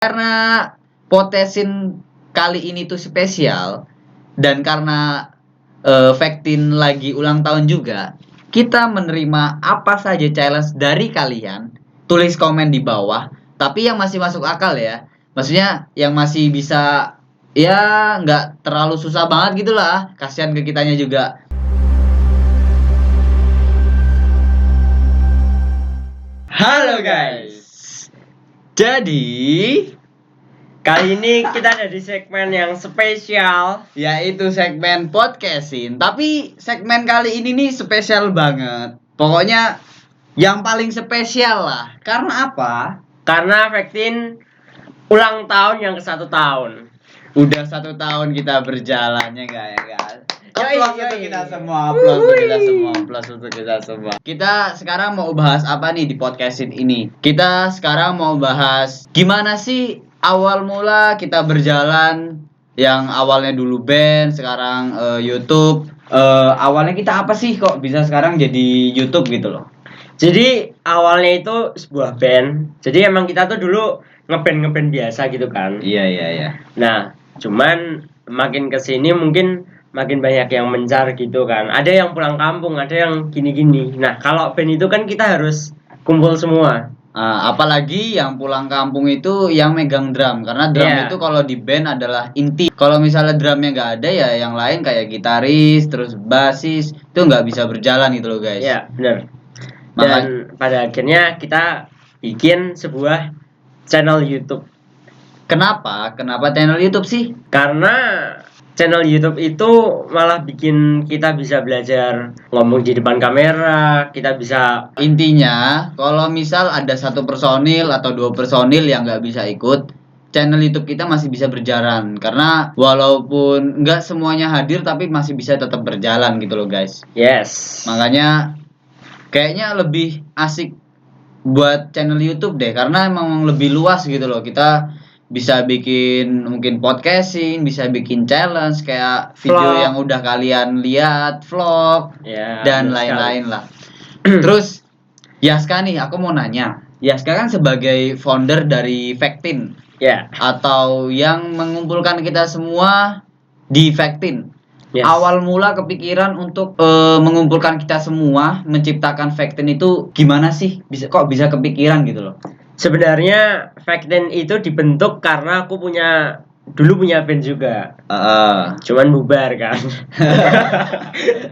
Karena Potesin kali ini tuh spesial dan karena Vektin lagi ulang tahun juga, kita menerima apa saja challenge dari kalian. Tulis komen di bawah, tapi yang masih masuk akal ya. Maksudnya yang masih bisa ya nggak terlalu susah banget gitu lah. Kasihan ke kitanya juga. Halo guys. Jadi kali ini kita ada di segmen yang spesial, yaitu segmen podcastin. Tapi segmen kali ini nih spesial banget. Pokoknya yang paling spesial lah. Karena apa? karena Vektin ulang tahun yang ke-1 tahun. Udah 1 tahun kita berjalannya enggak ya guys? Aplaus Yoi. untuk kita semua, aplaus untuk kita semua, aplaus untuk kita semua. Kita sekarang mau bahas apa nih di podcastin ini? Kita sekarang mau bahas gimana sih awal mula kita berjalan, yang awalnya dulu band, sekarang YouTube. Awalnya kita apa sih kok bisa sekarang jadi YouTube gitu loh? Jadi awalnya itu sebuah band. Jadi emang kita tuh dulu ngeband biasa gitu kan. Iya. Nah, cuman makin kesini mungkin makin banyak yang mencar gitu kan. Ada yang pulang kampung, ada yang gini-gini. Nah, kalau band itu kan kita harus kumpul semua. Apalagi yang pulang kampung itu yang megang drum, karena drum Iya. itu kalau di band adalah inti. Kalau misalnya drumnya nggak ada ya yang lain kayak gitaris terus basis itu nggak bisa berjalan gitu loh guys. Iya, benar. Dan pada akhirnya kita bikin sebuah channel YouTube. Kenapa channel YouTube sih? Karena channel YouTube itu malah bikin kita bisa belajar ngomong di depan kamera, kita bisa Intinya kalau misal ada 1 personil atau 2 personil yang nggak bisa ikut, channel YouTube kita masih bisa berjalan, karena walaupun nggak semuanya hadir tapi masih bisa tetap berjalan gitu loh guys. yes. Makanya kayaknya lebih asik buat channel YouTube deh, karena emang lebih luas gitu loh. Kita bisa bikin mungkin podcasting, bisa bikin challenge kayak video Vlog. yang udah kalian lihat, vlog Ya, dan benar lain-lain lah. Terus Yaska nih, aku mau nanya. Yaska kan sebagai founder dari Vektin, Ya. atau yang mengumpulkan kita semua di Vektin. Yes. Awal mula kepikiran untuk mengumpulkan kita semua, menciptakan Vektin itu gimana sih? Kok bisa kepikiran gitu loh? Sebenarnya Vektin itu dibentuk karena aku dulu punya band juga. Cuman bubar kan.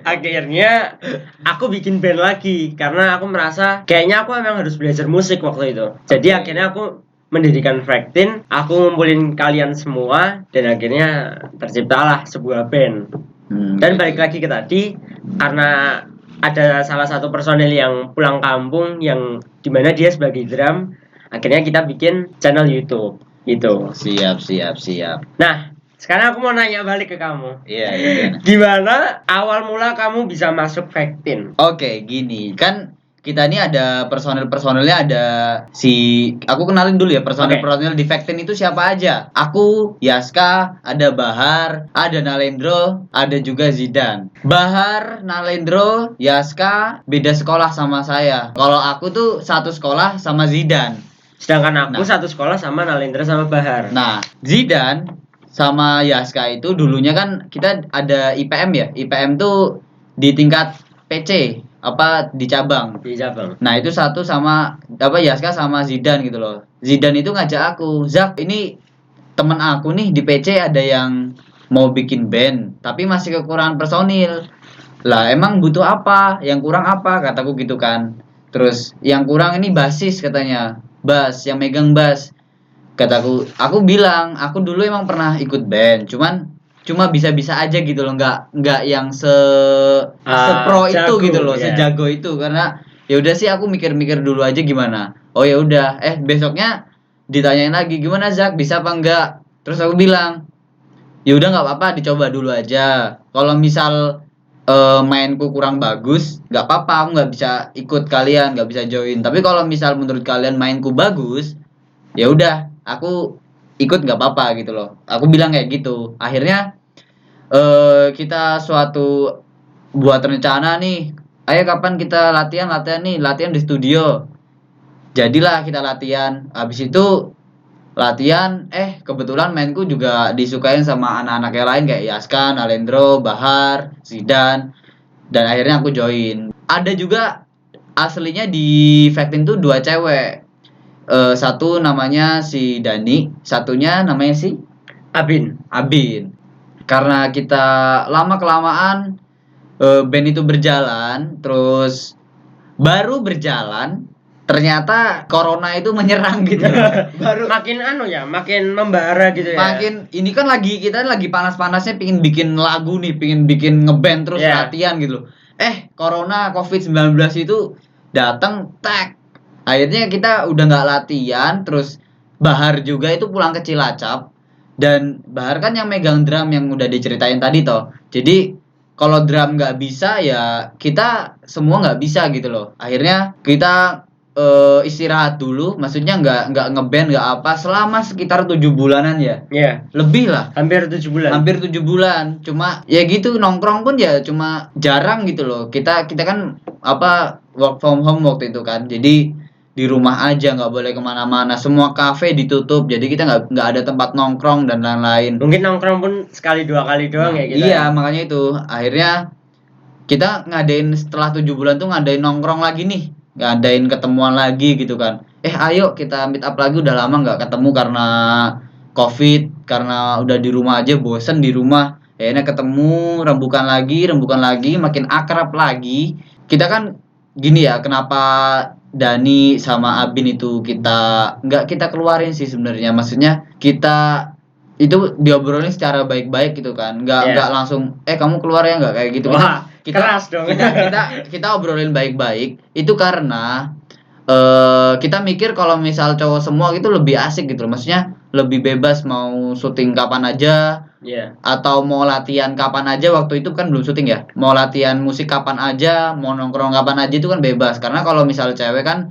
Akhirnya aku bikin band lagi karena aku merasa kayaknya aku emang harus belajar musik waktu itu. Jadi akhirnya aku mendirikan Vektin, aku ngumpulin kalian semua dan akhirnya terciptalah sebuah band. Dan balik lagi ke tadi, karena ada salah satu personil yang pulang kampung yang dimana dia sebagai drum, akhirnya kita bikin channel YouTube gitu. Siap. Nah, sekarang aku mau nanya balik ke kamu. Iya. Gimana awal mula kamu bisa masuk Vektin? Oke, gini kan kita ini ada personil-personilnya, ada aku kenalin dulu ya personil di Vektin itu siapa aja. Aku, Yaska, ada Bahar, ada Nalendro, ada juga Zidan. Bahar, Nalendro, Yaska beda sekolah sama saya. Kalau aku tuh satu sekolah sama Zidan. Sedangkan aku satu sekolah sama Nalendra sama Bahar. Nah, Zidan sama Yaska itu dulunya kan kita ada IPM ya. IPM tuh di tingkat PC, di cabang. Di cabang. Nah, itu satu sama Yaska sama Zidan gitu loh. Zidan itu ngajak aku, "Zak, ini teman aku nih di PC ada yang mau bikin band, tapi masih kekurangan personil." Lah, emang butuh apa? Yang kurang apa? Kataku gitu kan. Terus yang kurang ini basis katanya. Bass, yang megang bass. Kataku, aku bilang, aku dulu emang pernah ikut band, cuma bisa-bisa aja gitu loh, nggak yang sepro itu jago, gitu loh, ya. sejago itu, karena ya udah sih aku mikir-mikir dulu aja gimana. Oh ya udah, besoknya ditanyain lagi gimana Zak, bisa apa enggak? Terus aku bilang, ya udah nggak apa-apa, dicoba dulu aja. Kalau misal mainku kurang bagus, nggak apa-apa, aku nggak bisa ikut kalian, nggak bisa join. Tapi kalau misal menurut kalian mainku bagus, ya udah, aku ikut nggak apa-apa gitu loh. Aku bilang kayak gitu. Akhirnya kita buat rencana nih. Ayo kapan kita latihan nih, latihan di studio. Jadilah kita latihan. Habis itu latihan, kebetulan mainku juga disukain sama anak-anak yang lain kayak Yaskan, Alendro, Bahar, Zidan, dan akhirnya aku join. Ada juga aslinya di Vectin tuh 2 cewek. Satu namanya si Dani, satunya namanya si Abin. Karena kita lama kelamaan band itu berjalan, terus baru berjalan, ternyata corona itu menyerang gitu. Baru makin makin membara gitu ya. makin ini kan kita lagi panas-panasnya pingin bikin lagu nih, pingin bikin ngeband terus Yeah. latihan gitu. Corona COVID-19 itu datang, tak. Akhirnya kita udah nggak latihan, terus Bahar juga itu pulang ke Cilacap, dan Bahar kan yang megang drum yang udah diceritain tadi toh. Jadi kalau drum nggak bisa ya kita semua nggak bisa gitu loh. Akhirnya kita istirahat dulu, maksudnya nggak ngeband nggak apa selama sekitar 7 bulanan ya. Iya. Lebih lah. Hampir 7 bulan. Hampir 7 bulan. Cuma ya gitu, nongkrong pun ya cuma jarang gitu loh. Kita kan work from home waktu itu kan. Jadi di rumah aja, nggak boleh kemana-mana. Semua kafe ditutup. Jadi kita nggak ada tempat nongkrong dan lain-lain. Mungkin nongkrong pun sekali 2 kali doang ya kita. Iya, makanya itu. Akhirnya kita ngadain setelah 7 bulan tuh ngadain nongkrong lagi nih. Ngadain ketemuan lagi gitu kan. Ayo kita meet up lagi, udah lama nggak ketemu karena COVID, karena udah di rumah aja bosen di rumah. Akhirnya ketemu, rembukan lagi, makin akrab lagi. Kita kan gini ya, kenapa Dani sama Abin itu nggak kita keluarin sih sebenarnya. Maksudnya kita itu diobrolin secara baik-baik gitu kan, nggak langsung kamu keluar ya, nggak kayak gitu. Wah, keras dong. Kita obrolin baik-baik itu karena kita mikir kalau misal cowok semua gitu lebih asik gitu loh. Maksudnya lebih bebas mau syuting kapan aja, atau mau latihan kapan aja. Waktu itu kan belum syuting ya, mau latihan musik kapan aja, mau nongkrong kapan aja, itu kan bebas. Karena kalau misal cewek kan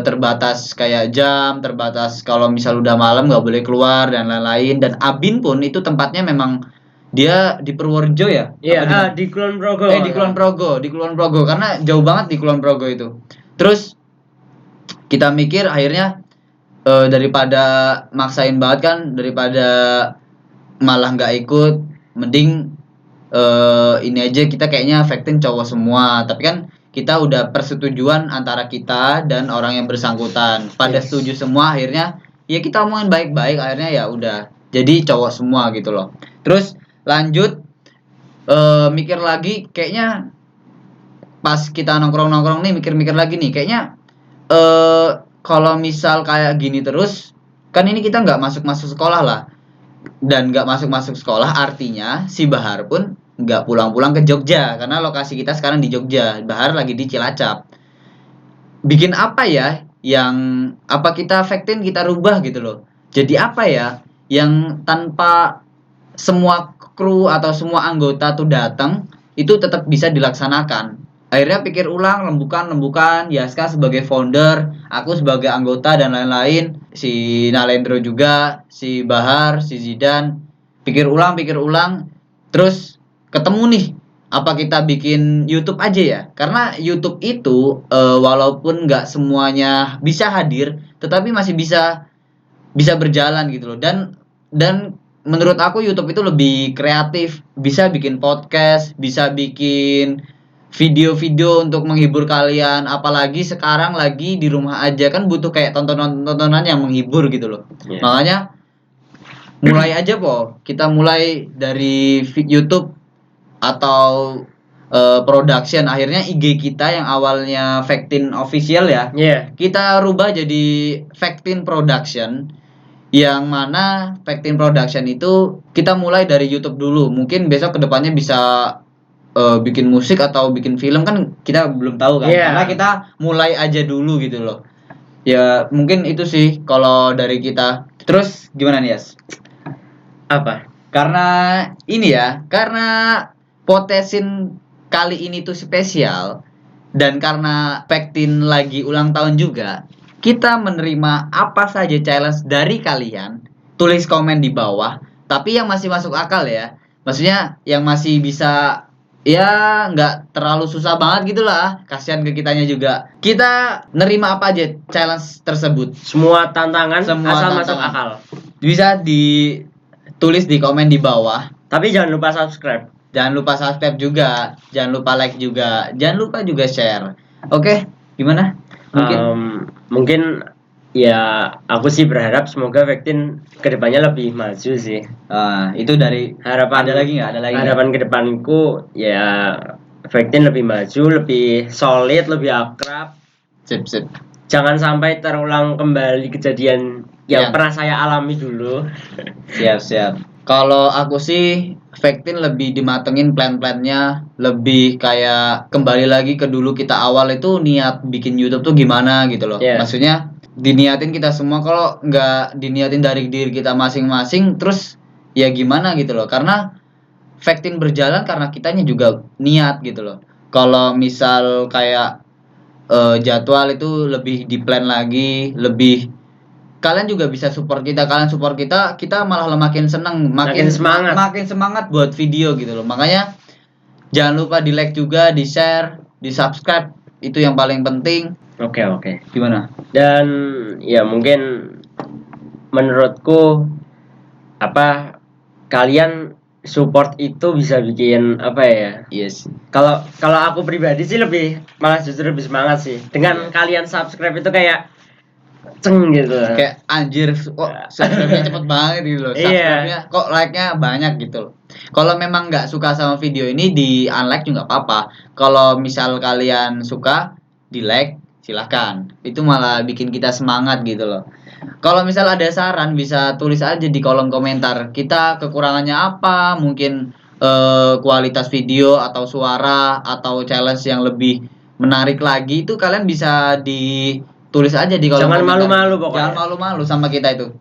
terbatas kayak jam, terbatas kalau misal udah malam nggak boleh keluar dan lain-lain. Dan Abin pun itu tempatnya memang dia di Purworejo ya? Iya, di Kulon Progo. Di Kulon Progo, karena jauh banget di Kulon Progo itu. Terus kita mikir akhirnya daripada maksain banget kan, daripada malah nggak ikut, mending ini aja, kita kayaknya Vectin cowok semua. Tapi kan kita udah persetujuan antara kita dan orang yang bersangkutan, pada setuju semua. Akhirnya ya kita omongin baik-baik, akhirnya ya udah jadi cowok semua gitu loh. Terus lanjut mikir lagi, kayaknya pas kita nongkrong nih, mikir-mikir lagi nih, kayaknya kalau misal kayak gini terus kan ini kita nggak masuk sekolah lah, dan nggak masuk sekolah artinya si Bahar pun nggak pulang ke Jogja, karena lokasi kita sekarang di Jogja, Bahar lagi di Cilacap. Bikin apa ya yang kita Vectin kita rubah gitu loh. Jadi apa ya yang tanpa semua kru atau semua anggota tuh datang itu tetap bisa dilaksanakan. Akhirnya pikir ulang, rembukan, Yaska sebagai founder, aku sebagai anggota dan lain-lain, si Nalendro juga, si Bahar, si Zidan. Pikir ulang, terus ketemu nih, apa kita bikin YouTube aja ya? Karena YouTube itu walaupun nggak semuanya bisa hadir, tetapi masih bisa berjalan gitu loh. Dan menurut aku YouTube itu lebih kreatif, bisa bikin podcast, bisa bikin video-video untuk menghibur kalian, apalagi sekarang lagi di rumah aja kan butuh kayak tontonan yang menghibur gitu loh. Makanya mulai aja kita mulai dari YouTube atau production. Akhirnya IG kita yang awalnya Vectin Official ya, kita rubah jadi Vectin Production, yang mana Vectin Production itu kita mulai dari YouTube dulu. Mungkin besok kedepannya bisa bikin musik atau bikin film, kan kita belum tahu kan. Karena kita mulai aja dulu gitu loh. Ya mungkin itu sih kalau dari kita. Terus gimana nih Yas? Apa? Karena ini ya, karena Potesin kali ini tuh spesial, dan karena Vectin lagi ulang tahun juga, kita menerima apa saja challenge dari kalian. Tulis komen di bawah, tapi yang masih masuk akal ya. Maksudnya yang masih bisa ya nggak terlalu susah banget gitu lah, kasihan ke kitanya juga. Kita nerima apa aja challenge tersebut, Semua tantangan Semua asal tantangan. masuk akal. bisa ditulis di komen di bawah. Tapi jangan lupa subscribe. Jangan lupa subscribe juga, jangan lupa like juga, jangan lupa juga share. Oke, gimana? Mungkin ya aku sih berharap semoga Vectin kedepannya lebih maju sih. Itu dari Harapan ada lagi nggak? Ada lagi nggak? harapan kedepanku ya Vectin lebih maju, lebih solid, lebih akrab. Sip. Jangan sampai terulang kembali kejadian yang Yang- pernah saya alami dulu. Siap. Kalau aku sih Vectin lebih dimatengin plan-plannya, lebih kayak kembali lagi ke dulu kita awal itu niat bikin YouTube tuh gimana gitu loh. Yeah. Maksudnya diniatin kita semua, kalau nggak diniatin dari diri kita masing-masing terus ya gimana gitu loh. Karena Vectin berjalan karena kitanya juga niat gitu loh. Kalau misal kayak jadwal itu lebih di plan lagi, lebih kalian juga bisa support kita, kalian support kita malah makin seneng, Makin semangat. makin semangat buat video gitu loh. Makanya jangan lupa di like juga, di share, di subscribe, itu yang paling penting. Oke. Gimana? Dan ya mungkin menurutku kalian support itu bisa bikin Yes. kalau aku pribadi sih malah justru lebih semangat sih dengan kalian subscribe itu kayak ceng gitu. Kayak anjir, kok subscribe-nya cepet banget gitu loh. Iya. Subscribe-nya kok like-nya banyak gitu loh. Kalau memang nggak suka sama video ini, di unlike juga nggak apa-apa. Kalau misal kalian suka, di like silahkan. Itu malah bikin kita semangat gitu loh. Kalau misal ada saran, bisa tulis aja di kolom komentar. Kita kekurangannya apa? Mungkin kualitas video atau suara atau challenge yang lebih menarik lagi, itu kalian bisa ditulis aja di kolom Jangan komentar. malu-malu pokoknya. Jangan malu-malu sama kita itu.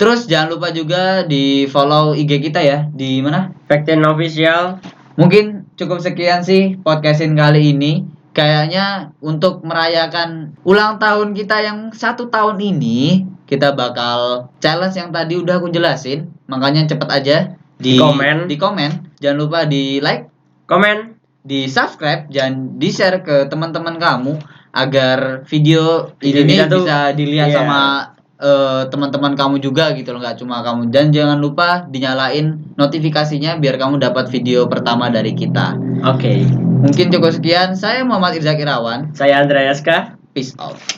Terus jangan lupa juga di follow IG kita ya. Di mana? Vectin Official. Mungkin cukup sekian sih podcastin kali ini. Kayaknya untuk merayakan ulang tahun kita yang 1 tahun ini, kita bakal challenge yang tadi udah aku jelasin. Makanya cepet aja di komen. Jangan lupa di like, Komen. di subscribe, dan di share ke teman-teman kamu agar video Video ini kita tuh, bisa dilihat iya. sama teman-teman kamu juga gitu loh, nggak cuma kamu. Dan jangan lupa dinyalain notifikasinya biar kamu dapat video pertama dari kita. Oke. Mungkin cukup sekian. Saya Muhammad Irzak Irawan. Saya Andreas K. Peace out.